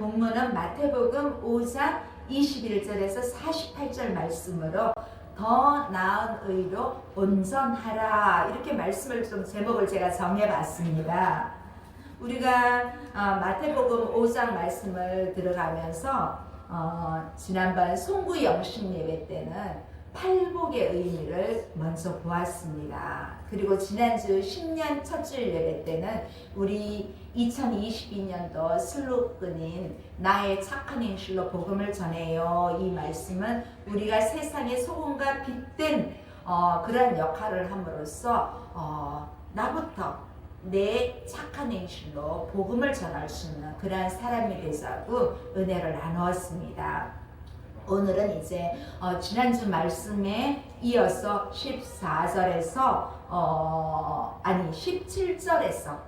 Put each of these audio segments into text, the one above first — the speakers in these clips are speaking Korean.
본문은 마태복음 5장 21절에서 48절 말씀으로 더 나은 의로 온전하라, 이렇게 말씀을 좀 제목을 제가 정해봤습니다. 우리가 마태복음 5장 말씀을 들어가면서 지난번 송구 영신 예배 때는 팔복의 의미를 먼저 보았습니다. 그리고 지난주 신년 첫주일 예배 때는 우리 2022년도 슬로건인 나의 착한 행실로 복음을 전해요, 이 말씀은 우리가 세상의 소금과 빛된 그런 역할을 함으로써 나부터 내 착한 행실로 복음을 전할 수 있는 그러한 사람이 되자고 은혜를 나누었습니다. 오늘은 이제 지난주 말씀에 이어서 14절에서 17절에서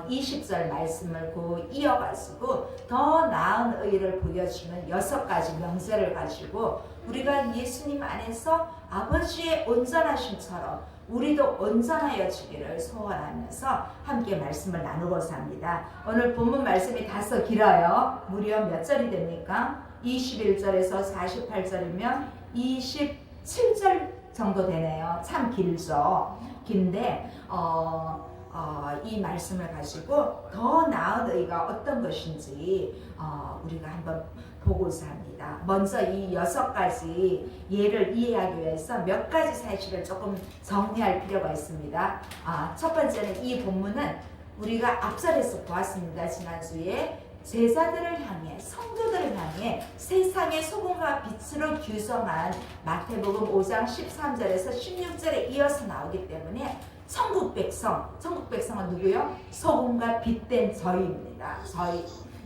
20절 말씀을 이어가지고 더 나은 의를 보여주는 6가지 명제를 가지고 우리가 예수님 안에서 아버지의 온전하심처럼 우리도 온전하여 주기를 소원하면서 함께 말씀을 나누고자 합니다. 오늘 본문 말씀이 다소 길어요. 무려 몇 절이 됩니까? 21절에서 48절이면 27절 정도 되네요. 참 길죠. 긴데 이 말씀을 가지고 더 나은 의가 어떤 것인지 우리가 한번 보고자 합니다. 먼저 이 6가지 예를 이해하기 위해서 몇 가지 사실을 조금 정리할 필요가 있습니다. 첫 번째는 이 본문은 우리가 앞절에서 보았습니다. 지난주에 제자들을 향해, 성도들을 향해 세상의 소금과 빛으로 규정한 마태복음 5장 13절에서 16절에 이어서 나오기 때문에 천국 백성은 누구요? 소금과 빛된 저희입니다.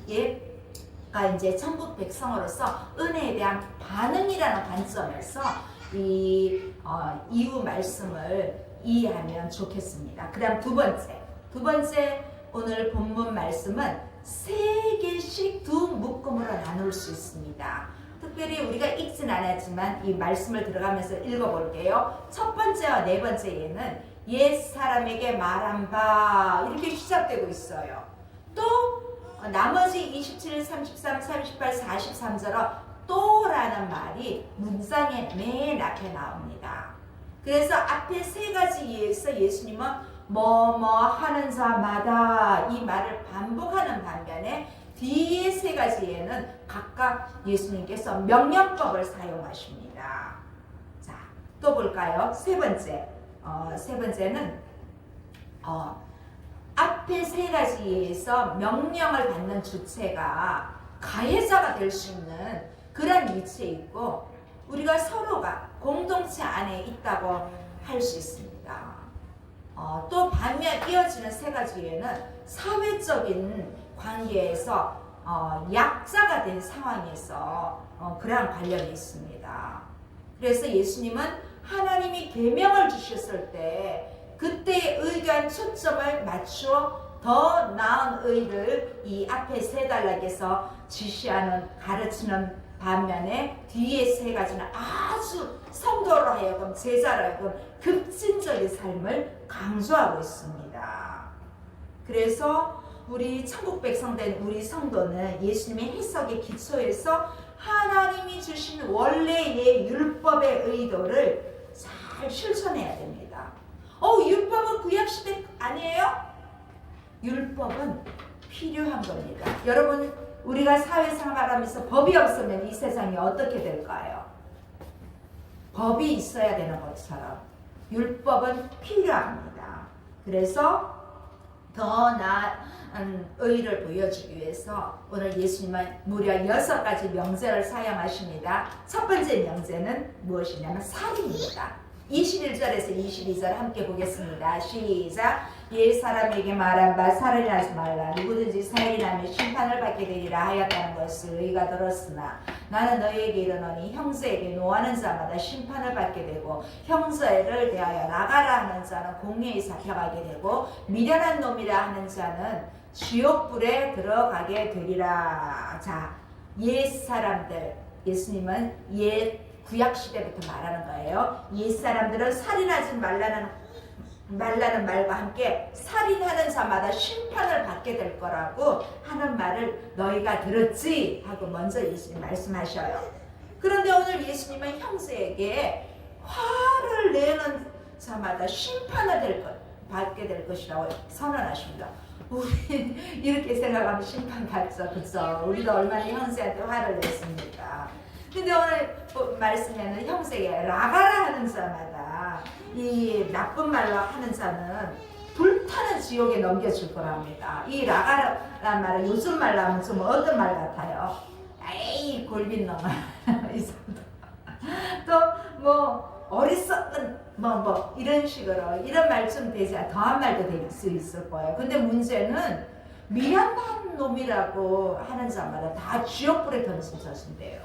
저희가 이제 천국 백성으로서 은혜에 대한 반응이라는 관점에서 이 이후 말씀을 이해하면 좋겠습니다. 그 다음 두 번째 오늘 본문 말씀은 3개씩 두 묶음으로 나눌 수 있습니다. 특별히 우리가 읽진 않았지만 이 말씀을 들어가면서 읽어볼게요. 첫 번째와 네 번째 예는 옛 사람에게 말한 바, 이렇게 시작되고 있어요. 또 나머지 27, 33, 38, 43절은 또라는 말이 문장의 맨 앞에 나옵니다. 그래서 앞에 3가지 예에서 예수님은 뭐뭐 하는 자마다 이 말을 반복하는 반면에 뒤에 3가지 예는 각각 예수님께서 명령법을 사용하십니다. 자, 또 볼까요? 세 번째는 앞에 3가지 예에서 명령을 받는 주체가 가해자가 될 수 있는 그런 위치에 있고 우리가 서로가 공동체 안에 있다고 할 수 있습니다. 또 반면 이어지는 3가지 예는 사회적인 관계에서 약자가 된 상황에서 그러한 관련이 있습니다. 그래서 예수님은 하나님이 계명을 주셨을 때 그때의 의견 초점을 맞추어 더 나은 의를 이 앞에 3단락에서 지시하는, 가르치는 반면에 뒤에 3가지는 아주 성도로 하여금, 제자로 하여금 급진적인 삶을 강조하고 있습니다. 그래서 우리 천국 백성 된 우리 성도는 예수님의 해석의 기초에서 하나님이 주신 원래의 율법의 의도를 잘 실천해야 됩니다. 율법은 구약시대 아니에요? 율법은 필요한 겁니다. 여러분, 우리가 사회생활하면서 법이 없으면 이 세상이 어떻게 될까요? 법이 있어야 되는 것처럼 율법은 필요합니다. 그래서 더 나은 의를 보여주기 위해서 오늘 예수님은 무려 6가지 명제를 사용하십니다. 첫 번째 명제는 무엇이냐면 살인입니다. 21절에서 22절 함께 보겠습니다. 시작. 옛 사람에게 말한 바 살인하지 말라. 누구든지 살인하면 심판을 받게 되리라 하였다는 것을 너희가 들었으나 나는 너희에게 이르노니 형제에게 노하는 자마다 심판을 받게 되고 형제를 대하여 나가라 하는 자는 공회에 잡혀가게 되고 미련한 놈이라 하는 자는 지옥불에 들어가게 되리라. 자, 옛 사람들, 예수님은 옛 구약시대부터 말하는 거예요. 옛사람들은 살인하지 말라는 말라는 말과 함께 살인하는 자마다 심판을 받게 될 거라고 하는 말을 너희가 들었지? 하고 먼저 예수님 말씀하셔요. 그런데 오늘 예수님은 형제에게 화를 내는 자마다 심판을 받게 될 것이라고 선언하십니다. 우리 이렇게 생각하면 심판 받죠, 그죠? 우리도 얼마나 형제한테 화를 냈습니까? 근데 오늘 말씀에는 형제에게 라가라 하는 자마다 이 나쁜 말로 하는 자는 불타는 지옥에 넘겨줄 거랍니다. 이 라가라는 말은 요즘 말로 하면 좀 어떤 말 같아요? 에이 골빈 놈아 이 정도. 또 뭐 어리석은 뭐 이런 식으로 이런 말 좀 되지 더한 말도 될 수 있을 거예요. 근데 문제는 미련한 놈이라고 하는 자마다 다 지옥불에 던져진대요.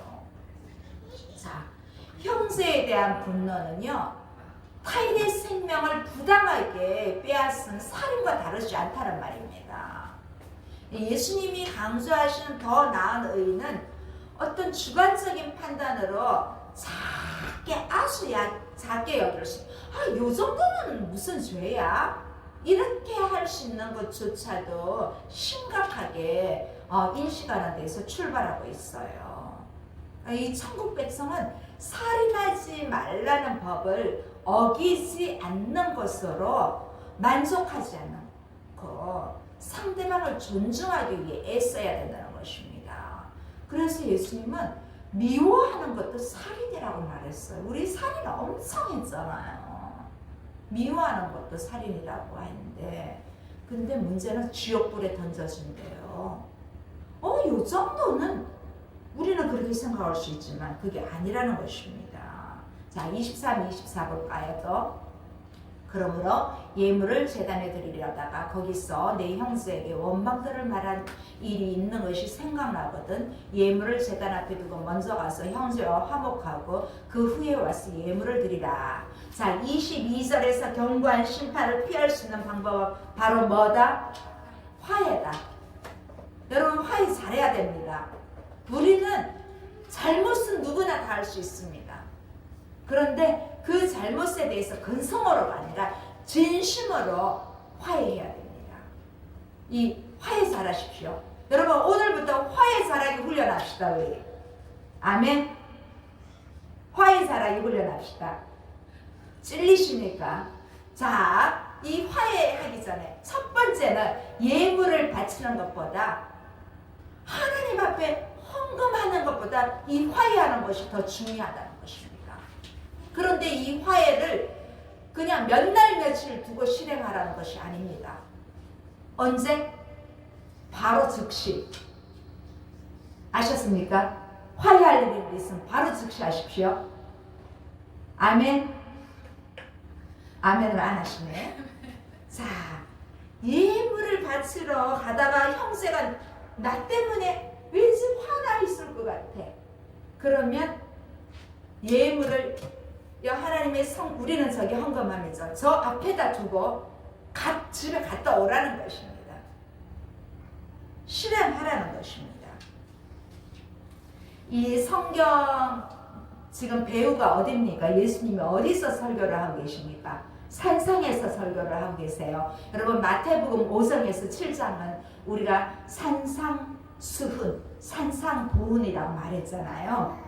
자, 형제에 대한 분노는요, 타인의 생명을 부당하게 빼앗은 살인과 다르지 않다는 말입니다. 예수님이 강조하시는 더 나은 의의는 어떤 주관적인 판단으로 아주 작게 여길 수, 요 정도는 무슨 죄야? 이렇게 할 수 있는 것조차도 심각하게 인식하는 데서 출발하고 있어요. 이 천국 백성은 살인하지 말라는 법을 어기지 않는 것으로 만족하지 않고 상대방을 존중하기 위해 애써야 된다는 것입니다. 그래서 예수님은 미워하는 것도 살인이라고 말했어요. 우리 살인 엄청 했잖아요. 미워하는 것도 살인이라고 하는데, 근데 문제는 지옥불에 던져진대요. 요 정도는 우리는 그렇게 생각할 수 있지만 그게 아니라는 것입니다. 자, 23, 24 볼까요? 또 그러므로 예물을 제단에 드리려다가 거기서 내 형제에게 원망들을 말한 일이 있는 것이 생각나거든 예물을 제단 앞에 두고 먼저 가서 형제와 화목하고 그 후에 와서 예물을 드리라. 자, 22절에서 경고한 심판을 피할 수 있는 방법은 바로 뭐다? 화해다. 여러분 화해 잘해야 됩니다. 우리는 잘못은 누구나 다 할 수 있습니다. 그런데 그 잘못에 대해서 근성으로가 아니라 진심으로 화해해야 됩니다. 이 화해 잘하십시오. 여러분 오늘부터 화해 잘하기 훈련합시다. 우리 아멘. 화해 잘하기 훈련합시다. 찔리십니까? 자, 이 화해하기 전에 첫 번째는 예물을 바치는 것보다 하나님 앞에 헌금하는 것보다 이 화해하는 것이 더 중요하다는 것입니다. 그런데 이 화해를 그냥 몇 날 며칠 두고 실행하라는 것이 아닙니다. 언제? 바로 즉시. 아셨습니까? 화해할 일이 있으면 바로 즉시 하십시오. 아멘. 아멘을 안 하시네. 자, 예물을 바치러 가다가 형제가 나 때문에 왠지 화나 있을 것 같아. 그러면 예물을 하나님의 우리는 저기 헌금하면서 저 앞에다 두고 집에 갔다 오라는 것입니다. 실행하라는 것입니다. 이 성경 지금 배우가 어디입니까? 예수님이 어디서 설교를 하고 계십니까? 산상에서 설교를 하고 계세요. 여러분 마태복음 5장에서 7장은 우리가 산상수훈, 산상보훈이라고 말했잖아요.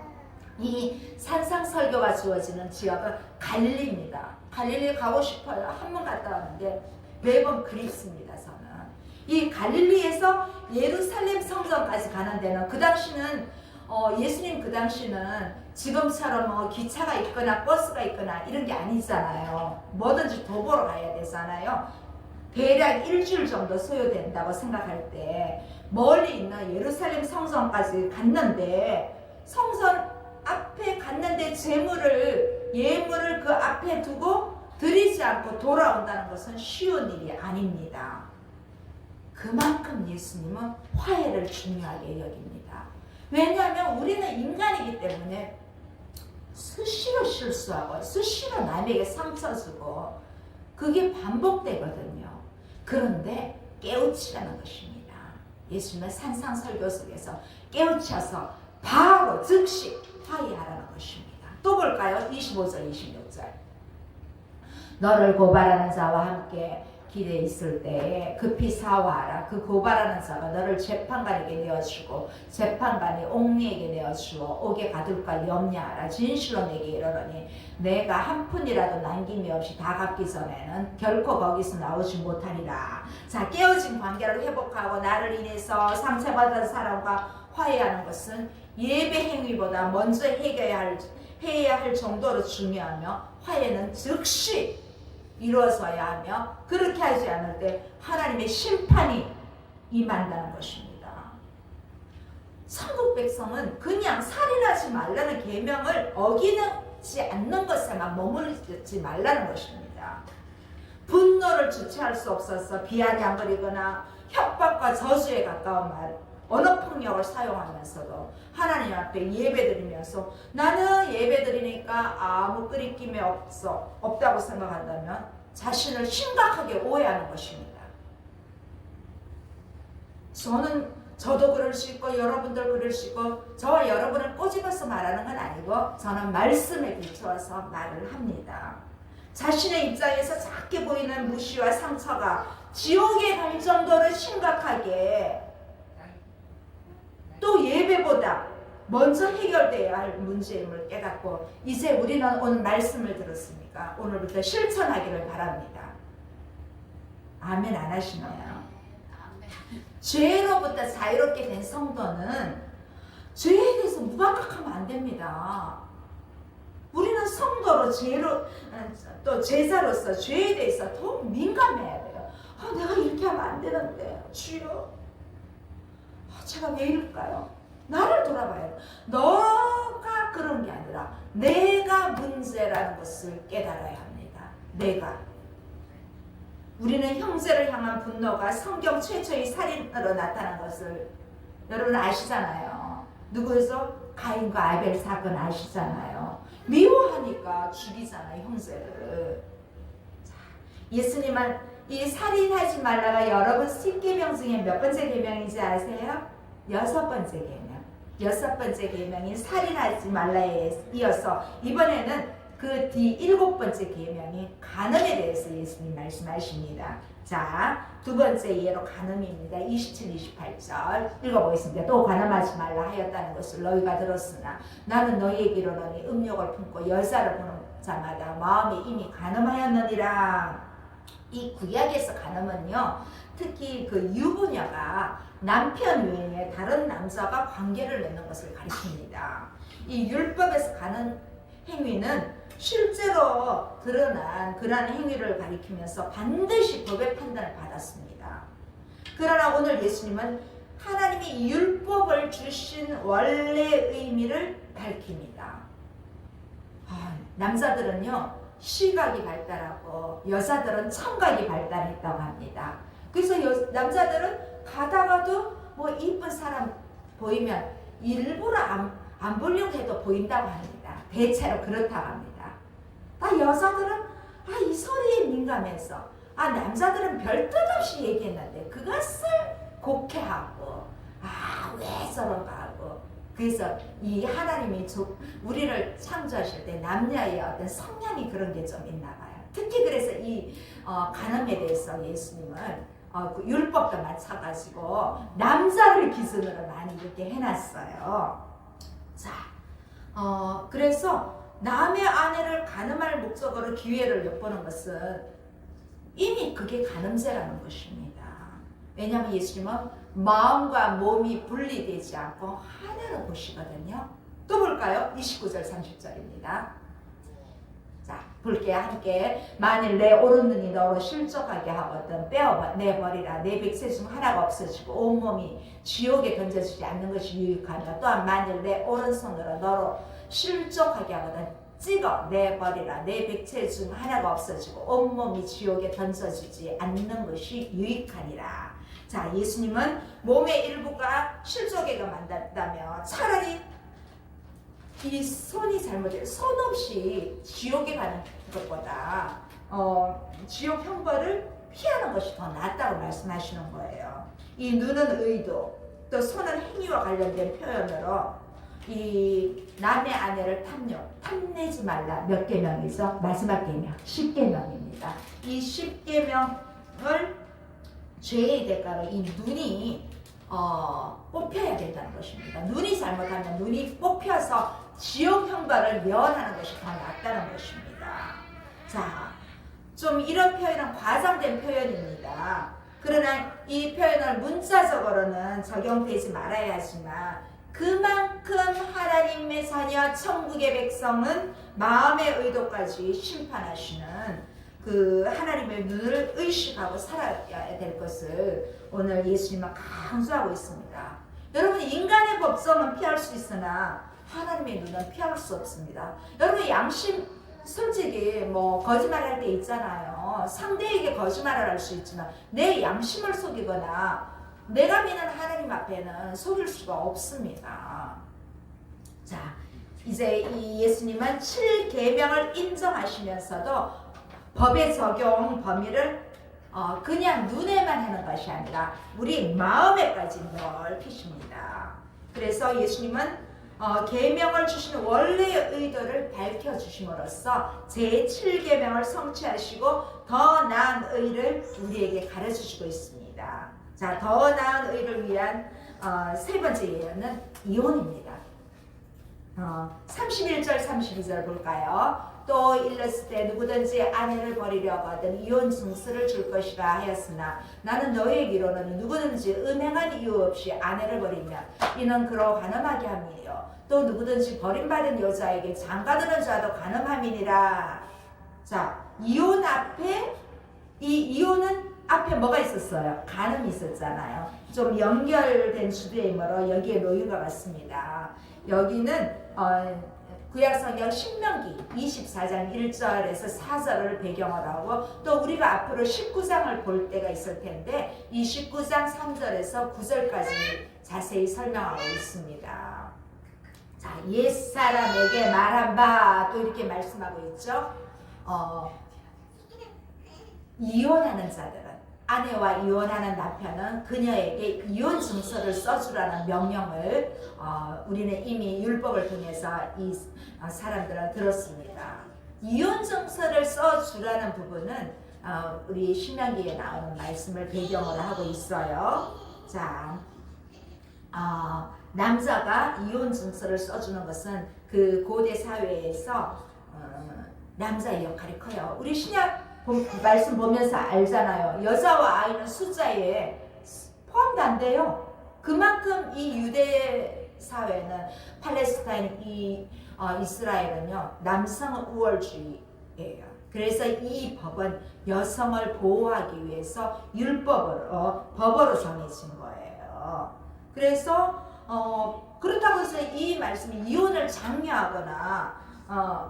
이 산상 설교가 주어지는 지역은 갈릴리입니다. 갈릴리 가고 싶어요. 한 번 갔다 왔는데 매번 그립습니다. 저는 이 갈릴리에서 예루살렘 성전까지 가는 데는 그 당시는 예수님 그 당시는 지금처럼 기차가 있거나 버스가 있거나 이런 게 아니잖아요. 뭐든지 도보로 가야 되잖아요. 대략 일주일 정도 소요된다고 생각할 때 멀리 있는 예루살렘 성전까지 갔는데 성전 앞에 갔는데 예물을 그 앞에 두고 드리지 않고 돌아온다는 것은 쉬운 일이 아닙니다. 그만큼 예수님은 화해를 중요하게 여깁니다. 왜냐하면 우리는 인간이기 때문에 수시로 실수하고 수시로 남에게 상처 주고 그게 반복되거든요. 그런데 깨우치라는 것입니다. 예수님은 산상설교 속에서 깨우쳐서 바로 즉시 화해하라는 것입니다. 또 볼까요? 25절 26절 너를 고발하는 자와 함께 길에 있을 때에 급히 사화하라. 그 고발하는 자가 너를 재판관에게 내어주고 재판관이 옥리에게 내어주어 옥에 가둘까 염려하라. 진실로 내게 이르노니 내가 한 푼이라도 남김이 없이 다 갚기 전에는 결코 거기서 나오지 못하리라. 자, 깨어진 관계를 회복하고 나를 인해서 상처받은 사람과 화해하는 것은 예배 행위보다 먼저 해야 할 정도로 중요하며 화해는 즉시 이루어져야 하며 그렇게 하지 않을 때 하나님의 심판이 임한다는 것입니다. 천국 백성은 그냥 살인하지 말라는 계명을 어기지 않는 것에만 머무르지 말라는 것입니다. 분노를 주체할 수 없어서 비아냥거리거나 협박과 저주에 가까운 말, 언어폭력을 사용하면서도 하나님 앞에 예배드리면서 나는 예배드리니까 아무 끄리낌이 없다고 생각한다면 자신을 심각하게 오해하는 것입니다. 저도 그럴 수 있고 여러분들 그럴 수 있고 저와 여러분을 꼬집어서 말하는 건 아니고 저는 말씀에 비추어서 말을 합니다. 자신의 입장에서 작게 보이는 무시와 상처가 지옥에 갈 정도로 심각하게 또 예배보다 먼저 해결되어야 할 문제임을 깨닫고 이제 우리는 오늘 말씀을 들었으니까 오늘부터 실천하기를 바랍니다. 아멘 안 하시나요? 죄로부터 자유롭게 된 성도는 죄에 대해서 무감각하면 안 됩니다. 우리는 성도로 또 제자로서 죄에 대해서 더 민감해야 돼요. 내가 이렇게 하면 안 되는데 주여 제가 왜 이럴까요? 나를 돌아봐야 돼. 너가 그런 게 아니라 내가 문제라는 것을 깨달아야 합니다. 내가. 우리는 형제를 향한 분노가 성경 최초의 살인으로 나타난 것을 여러분 아시잖아요. 누구에서? 가인과 아벨 사건 아시잖아요. 미워하니까 죽이잖아요, 형제를. 예수님은 이 살인하지 말라가 여러분 10계명 중에 몇 번째 계명인지 아세요? 6번째 계명. 6번째 계명인 살인하지 말라에 이어서 이번에는 그 뒤 7번째 계명인 간음에 대해서 예수님 말씀하십니다. 자, 두 번째 예로 간음입니다. 27, 28절 읽어보겠습니다. 또 간음하지 말라 하였다는 것을 너희가 들었으나 나는 너희에게 이르노니 음욕을 품고 여자를 보는 자마다 마음이 이미 간음하였느니라. 이 구약에서 간음은요, 특히 그 유부녀가 남편 외에 다른 남자와 관계를 맺는 것을 가리킵니다. 이 율법에서 가는 행위는 실제로 드러난 그러한 행위를 가리키면서 반드시 법의 판단을 받았습니다. 그러나 오늘 예수님은 하나님이 이 율법을 주신 원래 의미를 밝힙니다. 남자들은요 시각이 발달하고 여자들은 청각이 발달했다고 합니다. 그래서 남자들은 가다가도 뭐 이쁜 사람 보이면 일부러 안 보려고 해도 보인다고 합니다. 대체로 그렇다고 합니다. 여자들은 이 소리에 민감해서 남자들은 별 뜻 없이 얘기했는데 그것을 곡해하고 왜 저런가 하고 그래서 이 하나님이 우리를 창조하실 때 남녀의 어떤 성향이 그런 게 좀 있나 봐요. 특히 그래서 이 간음에 대해서 예수님은 그 율법도 맞춰가지고 남자를 기준으로 많이 이렇게 해놨어요. 자, 그래서 남의 아내를 간음할 목적으로 기회를 엿보는 것은 이미 그게 간음죄라는 것입니다. 왜냐하면 예수님은 마음과 몸이 분리되지 않고 하나로 보시거든요. 또 볼까요? 29절 30절입니다. 자, 볼게요. 함께. 만일 내 오른눈이 너로 실족하게 하거든 빼어내버리라. 내 백세 중 하나가 없어지고 온몸이 지옥에 던져지지 않는 것이 유익하며 또한 만일 내 오른손으로 너로 실족하게 하거든 찍어내버리라. 내 백체 중 하나가 없어지고 온몸이 지옥에 던져지지 않는 것이 유익하니라. 자, 예수님은 몸의 일부가 실족에가 만났다며 차라리 이 손이 잘못된 손 없이 지옥에 가는 것보다 지옥 형벌을 피하는 것이 더 낫다고 말씀하시는 거예요. 이 눈은 의도, 또 손은 행위와 관련된 표현으로 이 남의 아내를 탐내지 말라. 몇 계명이죠? 마지막 계명 10계명입니다. 이 10계명을 죄의 대가로 이 눈이 뽑혀야 된다는 것입니다. 눈이 잘못하면 눈이 뽑혀서 지옥 형벌을 면하는 것이 더 낫다는 것입니다. 자, 좀 이런 표현은 과장된 표현입니다. 그러나 이 표현을 문자적으로는 적용되지 말아야 하지만 그만큼 하나님의 자녀 천국의 백성은 마음의 의도까지 심판하시는 그 하나님의 눈을 의식하고 살아야 될 것을 오늘 예수님은 강조하고 있습니다. 여러분, 인간의 법정은 피할 수 있으나 하나님의 눈은 피할 수 없습니다. 여러분, 양심 솔직히 뭐 거짓말할 때 있잖아요. 상대에게 거짓말을 할 수 있지만 내 양심을 속이거나 내가 믿는 하나님 앞에는 속일 수가 없습니다. 자, 이제 이 예수님은 7계명을 인정하시면서도 법의 적용 범위를 그냥 눈에만 하는 것이 아니라 우리 마음에까지 넓히십니다. 그래서 예수님은 계명을 주신 원래의 의도를 밝혀주심으로써 제7계명을 성취하시고 더 나은 의를 우리에게 가르쳐주고 있습니다. 자, 더 나은 의를 위한 세 번째 예언은 이혼입니다. 31절 32절 볼까요? 또 일렀을 때 누구든지 아내를 버리려거든 이혼 증서를 줄 것이라 하였으나 나는 너희에게 이르노니 누구든지 음행한 이유 없이 아내를 버리면 이는 그로 간음하게 함이요 또 누구든지 버림받은 여자에게 장가드는 자도 간음함이니라. 자, 이혼 앞에 이 이혼은 앞에 뭐가 있었어요? 간음이 있었잖아요. 좀 연결된 주제이므로 여기에 놓인 것 같습니다. 여기는 구약성경 신명기 24장 1절에서 4절을 배경으로 하고 또 우리가 앞으로 19장을 볼 때가 있을 텐데 이 19장 3절에서 9절까지 자세히 설명하고 있습니다. 자, 옛사람에게 말한 바 또 이렇게 말씀하고 있죠. 이혼하는 자들은 아내와 이혼하는 남편은 그녀에게 이혼 증서를 써주라는 명령을 우리는 이미 율법을 통해서 이 사람들은 들었습니다. 이혼 증서를 써주라는 부분은 우리 신명기에 나오는 말씀을 배경으로 하고 있어요. 자, 남자가 이혼 증서를 써주는 것은 그 고대 사회에서 남자의 역할이 커요. 우리 신약 말씀 보면서 알잖아요. 여자와 아이는 숫자에 포함도 안 돼요. 그만큼 이 유대 사회는 팔레스타인, 이스라엘은요 남성 우월주의예요. 그래서 이 법은 여성을 보호하기 위해서 법으로 정해진 거예요. 그래서 그렇다고 해서 이 말씀이 이혼을 장려하거나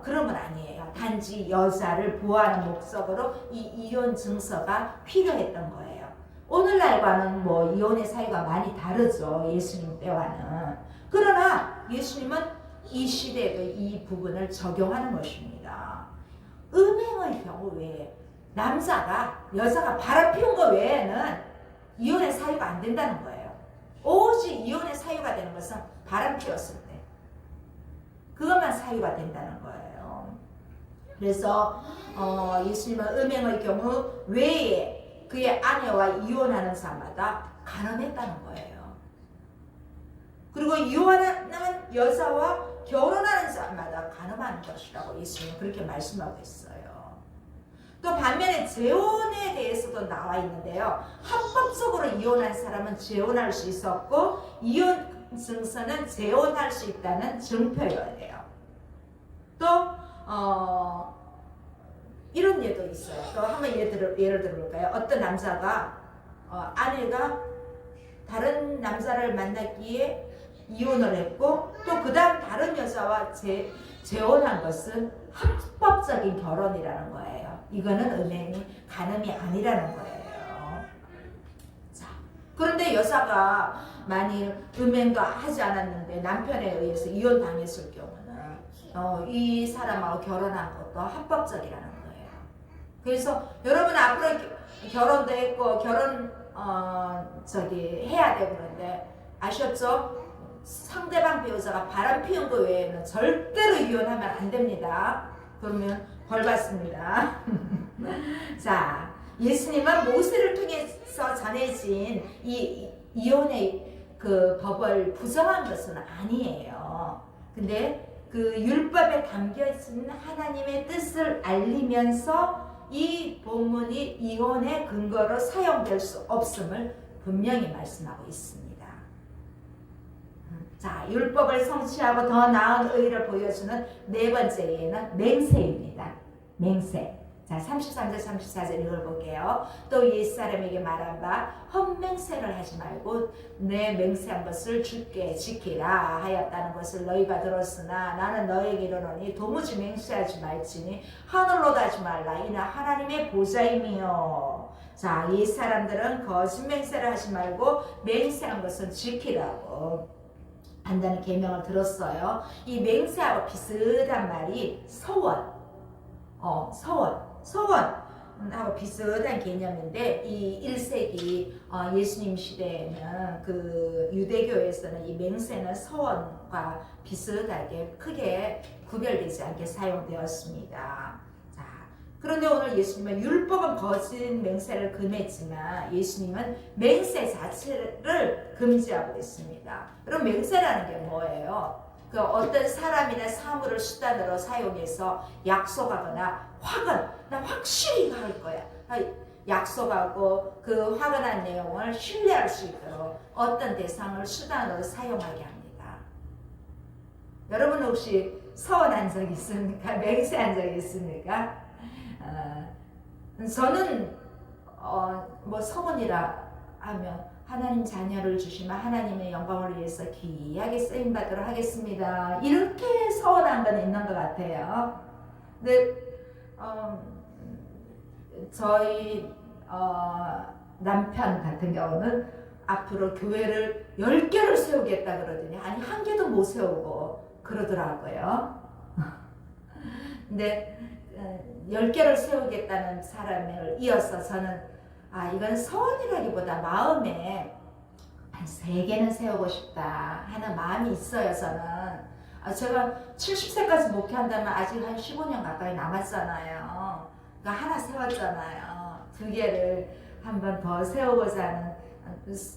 그런 건 아니에요. 단지 여자를 보호하는 목적으로 이 이혼 증서가 필요했던 거예요. 오늘날과는 뭐 이혼의 사유가 많이 다르죠. 예수님 때와는. 그러나 예수님은 이 시대에도 이 부분을 적용하는 것입니다. 음행의 경우 외에 남자가 여자가 바람피운 거 외에는 이혼의 사유가 안 된다는 거예요. 오직 이혼의 사유가 되는 것은 바람피웠을 때 그것만 사유가 된다는 거예요. 그래서 예수님은 음행의 경우 외에 그의 아내와 이혼하는 자마다 간음했다는 거예요. 그리고 이혼하는 여자와 결혼하는 자마다 간음하는 것이라고 예수님은 그렇게 말씀하고 있어요. 또 반면에 재혼에 대해서도 나와 있는데요. 합법적으로 이혼한 사람은 재혼할 수 있었고 이혼 증서는 재혼할 수 있다는 증표예요. 또 이런 예도 있어요. 또 한번 예를 들어볼까요? 어떤 남자가 아내가 다른 남자를 만나기에 이혼을 했고 또 그 다음 다른 여자와 재혼한 것은 합법적인 결혼이라는 거예요. 이거는 음행이 간음이 아니라는 거예요. 자, 그런데 여자가 만일 음행도 하지 않았는데 남편에 의해서 이혼당했을 경우는 이 사람하고 결혼한 것도 합법적이라는 거예요. 그래서 여러분 앞으로 결혼도 했고 해야 되고 그런데 아셨죠? 상대방 배우자가 바람 피운 거 외에는 절대로 이혼하면 안 됩니다. 그러면 벌 받습니다. 자, 예수님은 모세를 통해서 전해진 이 이혼의 그 법을 부정한 것은 아니에요. 근데 그 율법에 담겨진 하나님의 뜻을 알리면서 이 본문이 이혼의 근거로 사용될 수 없음을 분명히 말씀하고 있습니다. 자, 율법을 성취하고 더 나은 의를 보여주는 네 번째 예는 맹세입니다. 맹세. 자, 33절 34절 읽어볼게요. 또 옛사람에게 말한 바 헛맹세를 하지 말고 내 맹세한 것을 주께 지키라 하였다는 것을 너희가 들었으나 나는 너에게 이르노니 도무지 맹세하지 말지니 하늘로 가지 말라 이는 하나님의 보좌임이요. 자, 옛사람들은 거짓 맹세를 하지 말고 맹세한 것은 지키라고 한다는 계명을 들었어요. 이 맹세하고 비슷한 말이 서원. 서원하고 비슷한 개념인데 이 1세기 예수님 시대에는 그 유대교에서는 이 맹세는 서원과 비슷하게 크게 구별되지 않게 사용되었습니다. 자, 그런데 오늘 예수님은 율법은 거짓 맹세를 금했지만 예수님은 맹세 자체를 금지하고 있습니다. 그럼 맹세라는 게 뭐예요? 그 어떤 사람이나 사물을 수단으로 사용해서 약속하거나 나 확실히 할 거야. 약속하고 그 확언한 내용을 신뢰할 수 있도록 어떤 대상을 수단으로 사용하게 합니다. 여러분 혹시 서원한 적 있습니까? 맹세한 적 있습니까? 저는 뭐 서원이라 하면 하나님 자녀를 주시면 하나님의 영광을 위해서 귀하게 쓰임받도록 하겠습니다. 이렇게 서원한 건 있는 것 같아요. 근데 저희 남편 같은 경우는 앞으로 교회를 10개를 세우겠다 그러더니 아니 1개도 못 세우고 그러더라고요. 근데 10개를 세우겠다는 사람을 이어서 저는 이건 서원이라기보다 마음에 한 3개는 세우고 싶다 하는 마음이 있어요. 저는 제가 70세까지 목회한다면 아직 한 15년 가까이 남았잖아요. 그러니까 하나 세웠잖아요. 2개를 한 번 더 세우고자 하는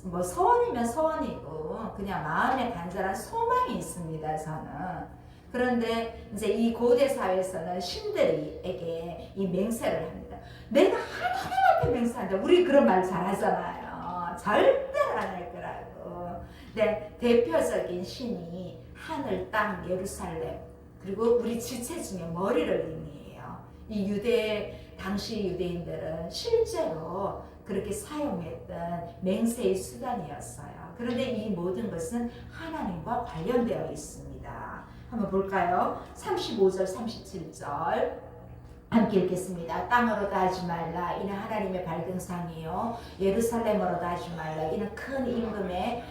뭐 소원이면 소원이고 그냥 마음에 간절한 소망이 있습니다. 저는. 그런데 이제 이 고대 사회에서는 신들에게 이 맹세를 합니다. 내가 하나님 앞에 맹세한다. 우리 그런 말 잘하잖아요. 절대로 안 할 거라고. 네, 대표적인 신이 하늘, 땅, 예루살렘 그리고 우리 지체 중에 머리를 의미해요. 이 당시 유대인들은 실제로 그렇게 사용했던 맹세의 수단이었어요. 그런데 이 모든 것은 하나님과 관련되어 있습니다. 한번 볼까요? 35절, 37절 함께 읽겠습니다. 땅으로도 하지 말라 이는 하나님의 발등상이요 예루살렘으로도 하지 말라 이는 큰 임금의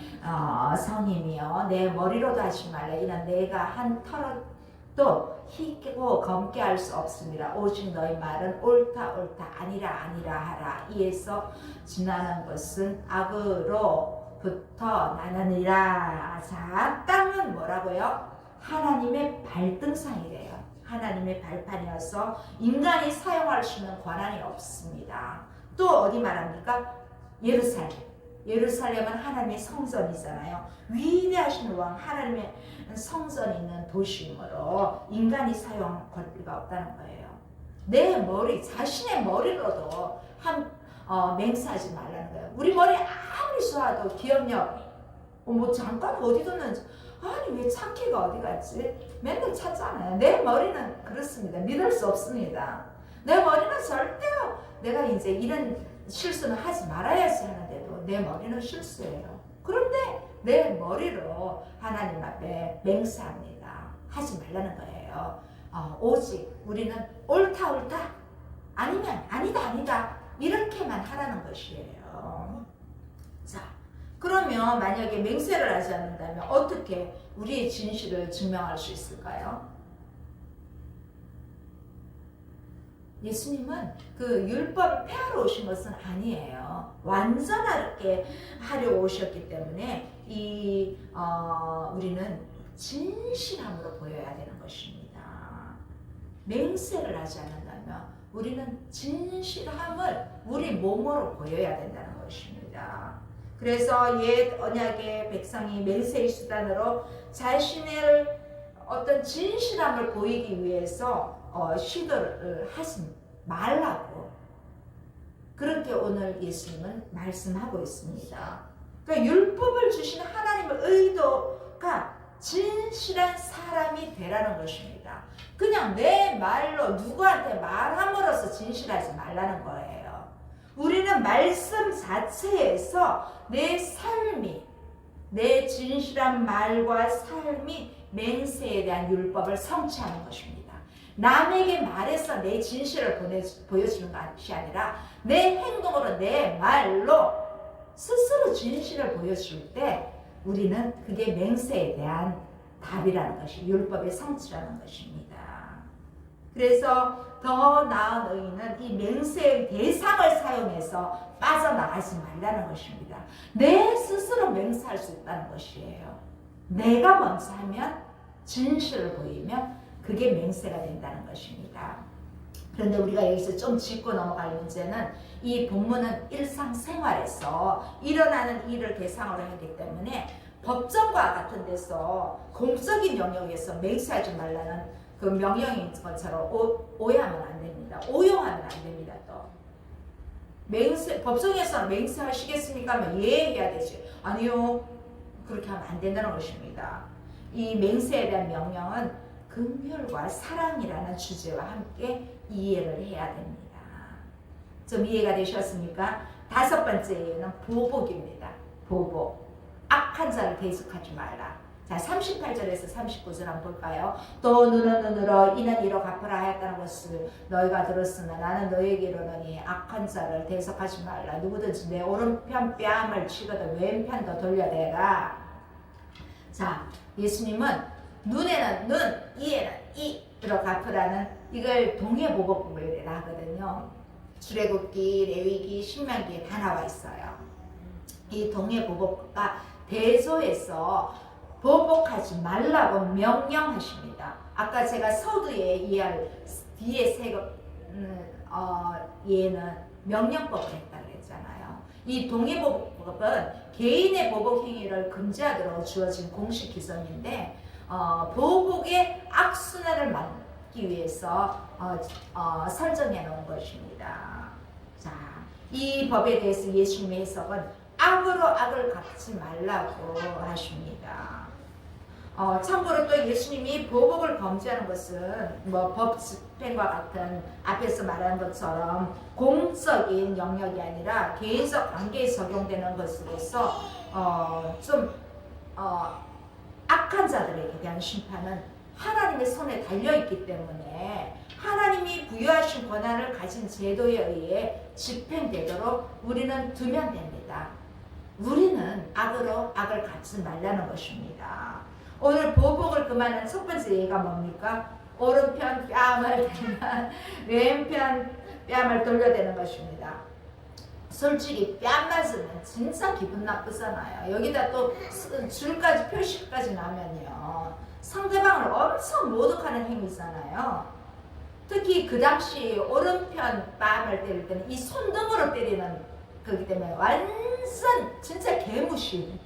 성임이요 내 머리로도 하지 말라 이는 내가 한 털도 희고 검게 할 수 없습니다. 오직 너희 말은 옳다 아니라 하라. 이에서 지나는 것은 악으로부터 나느니라. 자, 땅은 뭐라고요? 하나님의 발등상이래요. 하나님의 발판이어서 인간이 사용할 수 있는 권한이 없습니다. 또 어디 말합니까? 예루살렘은 하나님의 성전이잖아요. 위대하신 왕 하나님의 성전이 있는 도시이므로 인간이 사용할 권리가 없다는 거예요. 내 머리, 자신의 머리로도 맹세하지 말라는 거예요. 우리 머리 아무리 쏘아도 기억력 뭐 잠깐 어디 뒀는지 아니 왜 찾기가 어디 갔지? 맨날 찾잖아요. 내 머리는 그렇습니다. 믿을 수 없습니다. 내 머리는 절대로 내가 이제 이런 실수는 하지 말아야지 하는데도 내 머리는 실수예요. 그런데 내 머리로 하나님 앞에 맹세합니다. 하지 말라는 거예요. 오직 우리는 옳다 아니면 아니다 이렇게만 하라는 것이에요. 자, 그러면 만약에 맹세를 하지 않는다면 어떻게 우리의 진실을 증명할 수 있을까요? 예수님은 그 율법을 폐하러 오신 것은 아니에요. 완전하게 하려 오셨기 때문에 우리는 진실함으로 보여야 되는 것입니다. 맹세를 하지 않는다면 우리는 진실함을 우리 몸으로 보여야 된다는 것입니다. 그래서 옛 언약의 백성이 맹세의 수단으로 자신의 어떤 진실함을 보이기 위해서 시도를 하지 말라고 그렇게 오늘 예수님은 말씀하고 있습니다. 그러니까 율법을 주신 하나님의 의도가 진실한 사람이 되라는 것입니다. 그냥 내 말로 누구한테 말함으로써 진실하지 말라는 거예요. 우리는 말씀 자체에서 내 삶이, 내 진실한 말과 삶이 맹세에 대한 율법을 성취하는 것입니다. 남에게 말해서 내 진실을 보여주는 것이 아니라 내 행동으로, 내 말로 스스로 진실을 보여줄 때 우리는 그게 맹세에 대한 답이라는 것이 율법의 성취라는 것입니다. 그래서 더 나은 의인은 이 맹세의 대상을 사용해서 빠져나가지 말라는 것입니다. 내 스스로 맹세할 수 있다는 것이에요. 내가 먼저 하면 진실을 보이면 그게 맹세가 된다는 것입니다. 그런데 우리가 여기서 좀 짚고 넘어갈 문제는 이 본문은 일상생활에서 일어나는 일을 대상으로 하기 때문에 법정과 같은 데서 공적인 영역에서 맹세하지 말라는 그 명령인 것처럼 오해하면 안 됩니다. 오용하면 안 됩니다. 또 법정에서는 맹세하시겠습니까? 하면 예 해야 되지. 아니요. 그렇게 하면 안 된다는 것입니다. 이 맹세에 대한 명령은 긍휼과 사랑이라는 주제와 함께 이해를 해야 됩니다. 좀 이해가 되셨습니까? 다섯 번째 예는 보복입니다. 보복. 악한 자를 대적하지 말라. 자, 38절에서 39절 한번 볼까요? 또 눈은 눈으로 이는 이로 갚으라 하였다는 것을 너희가 들었으나 나는 너희에게 이르노니 악한 자를 대적하지 말라. 누구든지 내 오른편 뺨을 치거든 왼편도 돌려대라. 자, 예수님은 눈에는 눈, 이에는 이로 갚으라는 이걸 동해보복법이라 하거든요. 출애굽기, 레위기, 신명기에 다 나와 있어요. 이 동해보복법과 대조해서 보복하지 말라고 명령하십니다. 아까 제가 서두에 이해할 뒤에 얘는 명령법을 했다고 했잖아요. 이 동해보복법은 개인의 보복 행위를 금지하도록 주어진 공식 규정인데 보복의 악순환을 막기 위해서 설정해 놓은 것입니다. 자, 이 법에 대해서 예수님의 해석은 악으로 악을 갚지 말라고 하십니다. 참고로 또 예수님이 보복을 범죄하는 것은 뭐 법 집행과 같은 앞에서 말한 것처럼 공적인 영역이 아니라 개인적 관계에 적용되는 것으로서 악한 자들에게 대한 심판은 하나님의 손에 달려있기 때문에 하나님이 부여하신 권한을 가진 제도에 의해 집행되도록 우리는 두면 됩니다. 우리는 악으로 악을 갚지 말라는 것입니다. 오늘 보복을 금하는 첫 번째 예가 뭡니까? 오른편 뺨을 대면 왼편 뺨을 돌려대는 것입니다. 솔직히 뺨만 쓰면 진짜 기분 나쁘잖아요. 여기다 또 줄까지 표시까지 나면요. 상대방을 엄청 모독하는 행위잖아요. 특히 그 당시 오른편 뺨을 때릴 때는 이 손등으로 때리는 거기 때문에 완전 진짜 개무시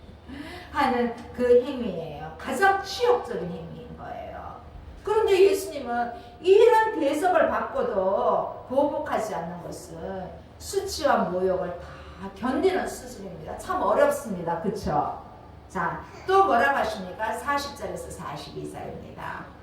하는 그 행위예요. 가장 치욕적인 행위인 거예요. 그런데 예수님은 이런 대접을 받고도 보복하지 않는 것은 수치와 모욕을 다 견디는 수준입니다. 참 어렵습니다. 그쵸? 자, 또 뭐라고 하십니까? 40절에서 42절입니다.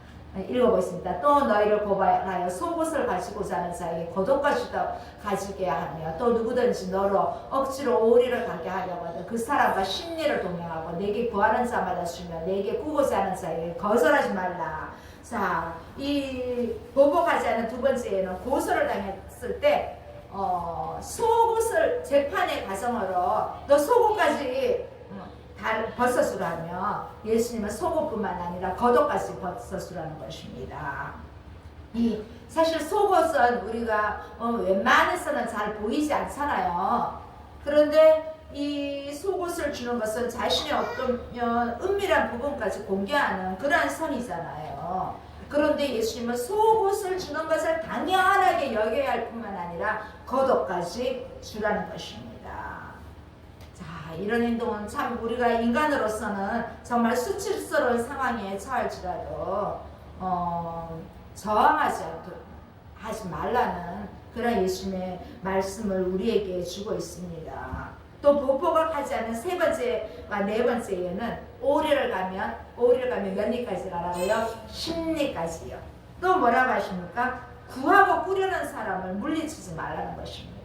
읽어보겠습니다. 또 너희를 고발하여 속옷을 가지고자 하는 자에게 겉옷까지도 가지게 하며 또 누구든지 너로 억지로 오리를 가게 하려고 하든 그 사람과 심리를 동행하고 내게 구하는 자마다 주며 내게 구고자 하는 자에게 거절하지 말라. 자, 이 보복하지 않은 두 번째는 고소를 당했을 때 속옷을 재판의 과정으로 너 속옷까지 벗어주라며 예수님은 속옷뿐만 아니라 겉옷까지 벗어주라는 것입니다. 사실 속옷은 우리가 웬만해서는 잘 보이지 않잖아요. 그런데 이 속옷을 주는 것은 자신의 어떤 은밀한 부분까지 공개하는 그러한 선이잖아요. 그런데 예수님은 속옷을 주는 것을 당연하게 여겨야 할 뿐만 아니라 겉옷까지 주라는 것입니다. 자, 이런 행동은 참 우리가 인간으로서는 정말 수치스러운 상황에 처할지라도 저항하지 하지 말라는 그런 예수님의 말씀을 우리에게 주고 있습니다. 또 보포가 하지 않은 세 번째와 네 번째에는 오리를 가면 몇 리까지 가라고요? 10리까지요. 또 뭐라고 하십니까? 구하고 꾸려는 사람을 물리치지 말라는 것입니다.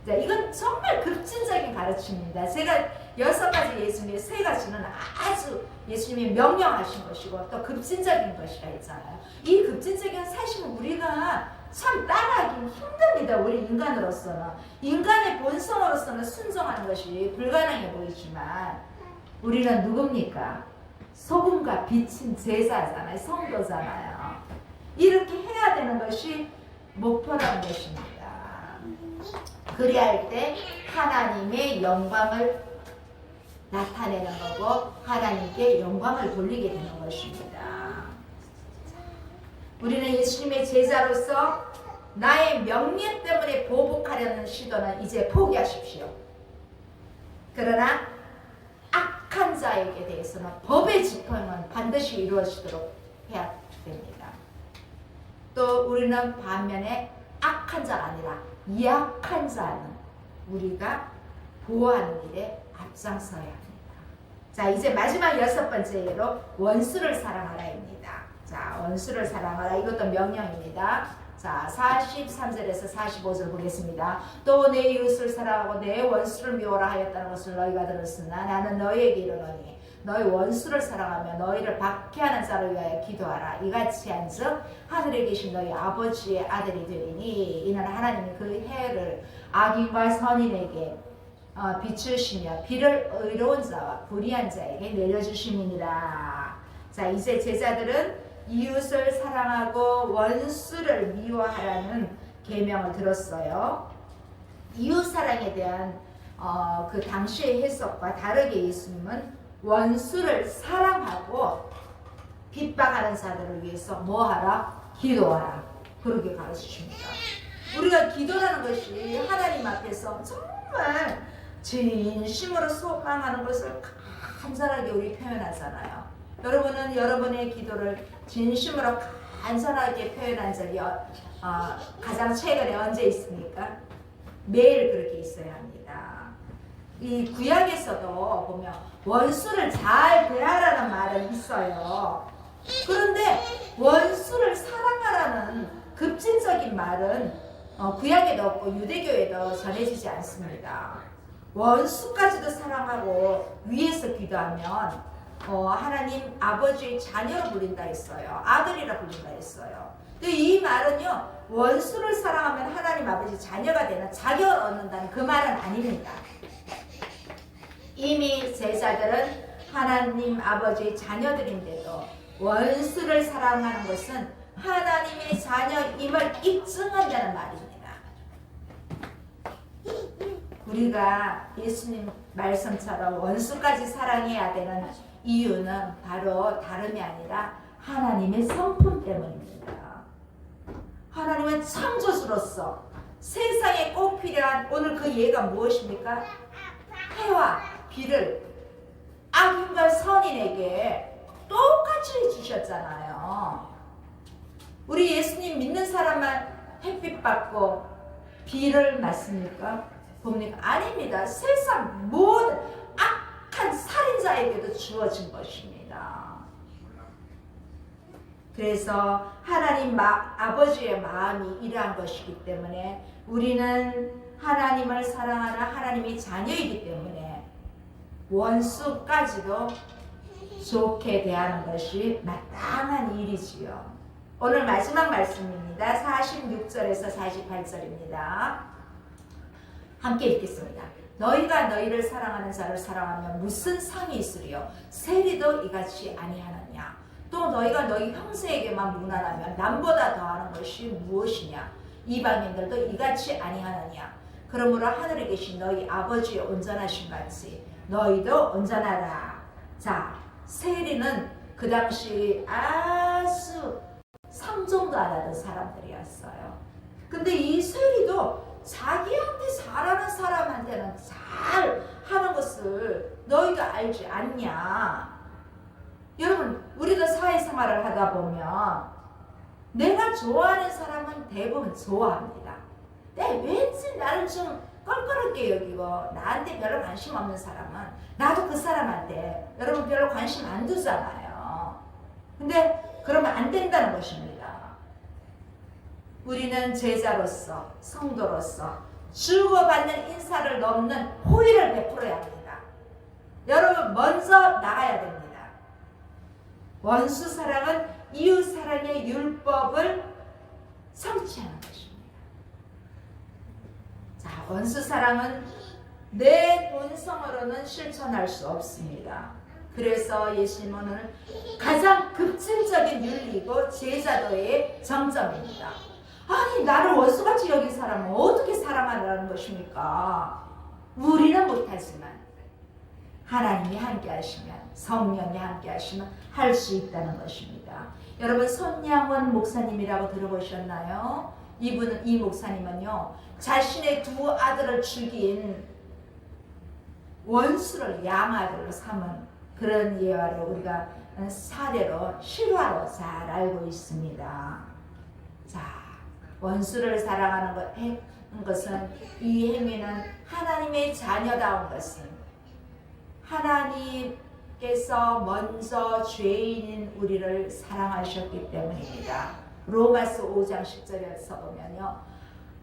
자, 이건 정말 급진적인 가르침입니다. 제가 6가지 예수님의 3가지는 아주 예수님이 명령하신 것이고 또 급진적인 것이라 했잖아요. 이 급진적인 사실은 우리가 참 따라하기 힘듭니다. 우리 인간으로서는. 인간의 본성으로서는 순종하는 것이 불가능해 보이지만 우리는 누굽니까? 소금과 빛인 제자잖아요. 성도잖아요. 이렇게 해야 되는 것이 목표라는 것입니다. 그래야 할 때 하나님의 영광을 나타내는 거고 하나님께 영광을 돌리게 되는 것입니다. 우리는 예수님의 제자로서 나의 명예 때문에 보복하려는 시도는 이제 포기하십시오. 그러나 악한 자에게 대해서는 법의 집행은 반드시 이루어지도록 해야 됩니다. 또 우리는 반면에 악한 자가 아니라 약한 자는 우리가 보호하는 일에 앞장서야 합니다. 자, 이제 마지막 6번째로 원수를 사랑하라입니다. 자, 원수를 사랑하라. 이것도 명령입니다. 자, 43절에서 45절 보겠습니다. 또 내 이웃을 사랑하고 내 원수를 미워라 하였다는 것을 너희가 들었으나 나는 너희에게 이르노니 너희 원수를 사랑하며 너희를 박해하는 자를 위하여 기도하라. 이같이 한즉 하늘에 계신 너희 아버지의 아들이 되리니 이는 하나님이 그 해를 악인과 선인에게 비추시며 비를 의로운 자와 불의한 자에게 내려주심이니라. 자, 이제 제자들은 이웃을 사랑하고 원수를 미워하라는 계명을 들었어요. 이웃 사랑에 대한 그 당시의 해석과 다르게 예수님은 원수를 사랑하고 핍박하는 자들을 위해서 뭐하라? 기도하라. 그렇게 가르치십니다. 우리가 기도라는 것이 하나님 앞에서 정말 진심으로 소망하는 것을 간절하게 우리 표현하잖아요. 여러분은 여러분의 기도를 진심으로 간절하게 표현한 적이 가장 최근에 언제 있습니까? 매일 그렇게 있어야 합니다. 이 구약에서도 보면 원수를 잘 대하라는 말은 있어요. 그런데 원수를 사랑하라는 급진적인 말은 구약에도 없고 유대교에도 전해지지 않습니다. 원수까지도 사랑하고 위에서 기도하면 하나님 아버지의 자녀로 불린다 했어요. 아들이라 불린다 했어요. 근데 이 말은요, 원수를 사랑하면 하나님 아버지 자녀가 되는 자격을 얻는다는 그 말은 아닙니다. 이미 제자들은 하나님 아버지의 자녀들인데도 원수를 사랑하는 것은 하나님의 자녀임을 입증한다는 말입니다. 우리가 예수님 말씀처럼 원수까지 사랑해야 되는 이유는 바로 다름이 아니라 하나님의 성품 때문입니다. 하나님은 창조주로서 세상에 꼭 필요한 오늘 그 예가 무엇입니까? 해와 비를 악인과 선인에게 똑같이 주셨잖아요. 우리 예수님 믿는 사람만 햇빛 받고 비를 맞습니까? 봅니까? 아닙니다. 세상 모든 악한 살인자에게도 주어진 것입니다. 그래서 하나님 아버지의 마음이 이러한 것이기 때문에 우리는 하나님을 사랑하는 하나님의 자녀이기 때문에 원수까지도 좋게 대하는 것이 마땅한 일이지요. 오늘 마지막 말씀입니다. 46절에서 48절입니다. 함께 읽겠습니다. 너희가 너희를 사랑하는 자를 사랑하면 무슨 상이 있으리요? 세리도 이같이 아니하느냐? 또 너희가 너희 형제에게만 무난하면 남보다 더하는 것이 무엇이냐? 이방인들도 이같이 아니하느냐? 그러므로 하늘에 계신 너희 아버지의 온전하신 같이 너희도 온전하라. 자, 세리는 그 당시 아주 상종도 안 하던 사람들이었어요. 근데 이 세리도 자기한테 잘하는 사람한테는 잘 하는 것을 너희도 알지 않냐? 여러분, 우리도 사회생활을 하다 보면 내가 좋아하는 사람은 대부분 좋아합니다. 왠지 나를 좀 껄끄럽게 여기고 나한테 별로 관심 없는 사람은 나도 그 사람한테 여러분 별로 관심 안 두잖아요. 근데 그러면 안 된다는 것입니다. 우리는 제자로서 성도로서 주고받는 인사를 넘는 호의를 베풀어야 합니다. 여러분 먼저 나가야 됩니다. 원수 사랑은 이웃 사랑의 율법을 성취하는 것입니다. 자, 원수 사랑은 내 본성으로는 실천할 수 없습니다. 그래서 예수님은 오늘 가장 급진적인 윤리고 제자도의 정점입니다. 아니, 나를 원수같이 여긴 사람은 어떻게 사랑하라는 것입니까? 우리는 못하지만 하나님이 함께 하시면, 성령이 함께 하시면 할 수 있다는 것입니다. 여러분, 손양원 목사님이라고 들어보셨나요? 이 목사님은요, 자신의 두 아들을 죽인 원수를 양아들로 삼은 그런 예화를 우리가 사례로, 실화로 잘 알고 있습니다. 자, 원수를 사랑하는 것은, 이 행위는 하나님의 자녀다운 것은 하나님께서 먼저 죄인인 우리를 사랑하셨기 때문입니다. 로마서 5장 10절에서 보면요,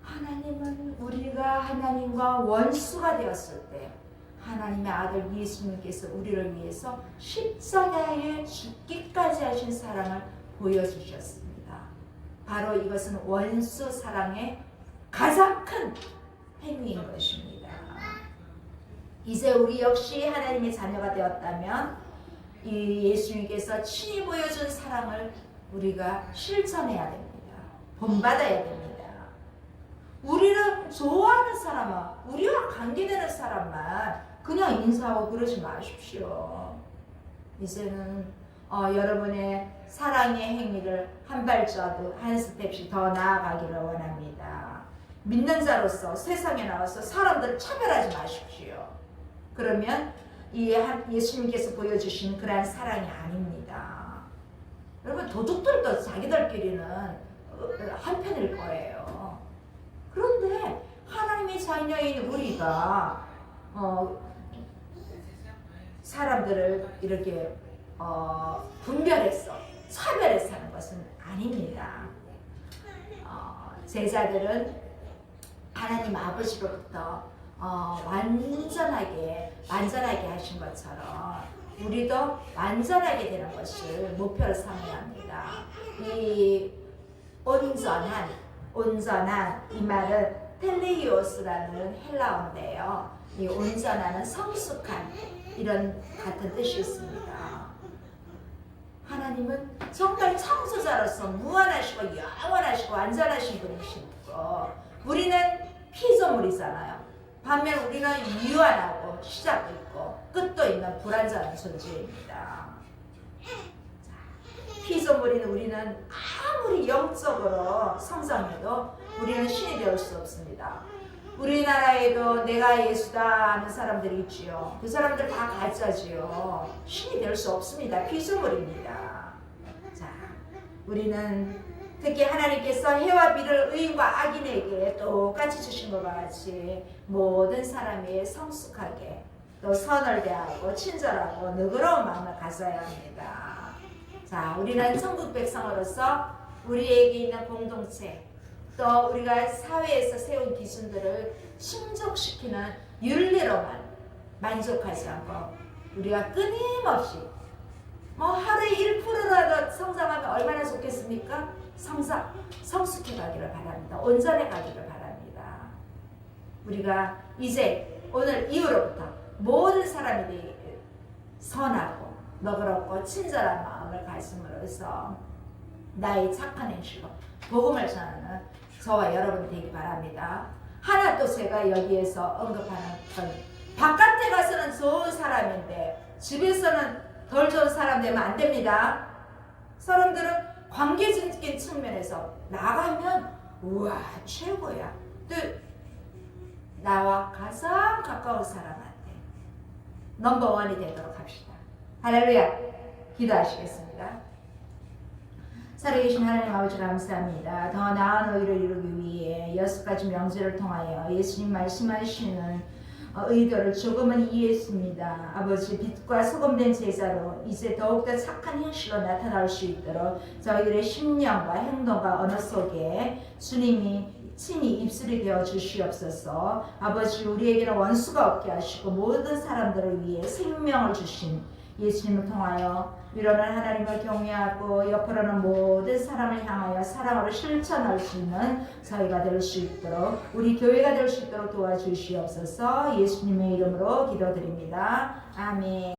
하나님은 우리가 하나님과 원수가 되었을 때 하나님의 아들 예수님께서 우리를 위해서 십자가에 죽기까지 하신 사랑을 보여주셨습니다. 바로 이것은 원수 사랑의 가장 큰 행위인 것입니다. 이제 우리 역시 하나님의 자녀가 되었다면 이 예수님께서 친히 보여준 사랑을 우리가 실천해야 됩니다. 본받아야 됩니다. 우리를 좋아하는 사람은, 우리와 관계되는 사람만 그냥 인사하고 그러지 마십시오. 이제는 여러분의 사랑의 행위를 한 발자국, 한 스텝씩 더 나아가기를 원합니다. 믿는 자로서 세상에 나와서 사람들을 차별하지 마십시오. 그러면 예수님께서 보여주신 그러한 사랑이 아닙니다. 여러분, 도둑들도 자기들끼리는 한편일 거예요. 그런데 하나님의 자녀인 우리가 사람들을 이렇게 분별해서 차별해서 하는 것은 아닙니다. 제자들은 하나님 아버지로부터 완전하게 하신 것처럼 우리도 완전하게 되는 것을 목표로 삼아야 합니다. 이 온전한 이 말은 텔레이오스라는 헬라어인데요. 이 온전한은 성숙한 이런 같은 뜻이 있습니다. 하나님은 정말 창조자로서 무한하시고 영원하시고 완전하신 분이시고 우리는 피조물이잖아요. 반면 우리는 유한하고 시작도 있고 끝도 있는 불완전한 존재입니다. 피조물인 우리는 아무리 영적으로 성장해도 우리는 신이 되을 수 없습니다. 우리나라에도 내가 예수다 하는 사람들이 있지요. 그 사람들 다 가짜지요. 신이 될 수 없습니다. 피조물입니다. 자, 우리는 특히 하나님께서 해와 비를 의인과 악인에게 똑같이 주신 것과 같이 모든 사람이 성숙하게 또 선을 대하고 친절하고 너그러운 마음을 가져야 합니다. 자, 우리는 천국 백성으로서 우리에게 있는 공동체 또 우리가 사회에서 세운 기준들을 충족시키는 윤리로만 만족하지 않고 우리가 끊임없이 하루에 1%라도 성장하면 얼마나 좋겠습니까? 성숙해 가기를 바랍니다. 온전해 가기를 바랍니다. 우리가 이제 오늘 이후로부터 모든 사람들이 선하고 너그럽고 친절한 마음을 가짐으로써 나의 착한 행실로 복음을 전하는 저와 여러분이 되기 바랍니다. 하나 또 제가 여기에서 언급하는 건 바깥에 가서는 좋은 사람인데 집에서는 덜 좋은 사람 되면 안 됩니다. 사람들은 관계적인 측면에서 나가면 우와 최고야. 또 나와 가장 가까운 사람한테 넘버원이 되도록 합시다. 할렐루야. 기도하시겠습니다. 살아계신 하나님 아버지 감사합니다. 더 나은 의를 이루기 위해 6가지 명제를 통하여 예수님 말씀하시는 의도를 조금은 이해했습니다. 아버지 빛과 소금된 제자로 이제 더욱더 착한 행실로 나타날 수 있도록 저희들의 심령과 행동과 언어 속에 주님이 친히 입술이 되어 주시옵소서. 아버지 우리에게는 원수가 없게 하시고 모든 사람들을 위해 생명을 주신 예수님을 통하여 위로는 하나님을 경외하고 옆으로는 모든 사람을 향하여 사랑으로 실천할 수 있는 저희가 될 수 있도록 우리 교회가 될 수 있도록 도와주시옵소서. 예수님의 이름으로 기도드립니다. 아멘.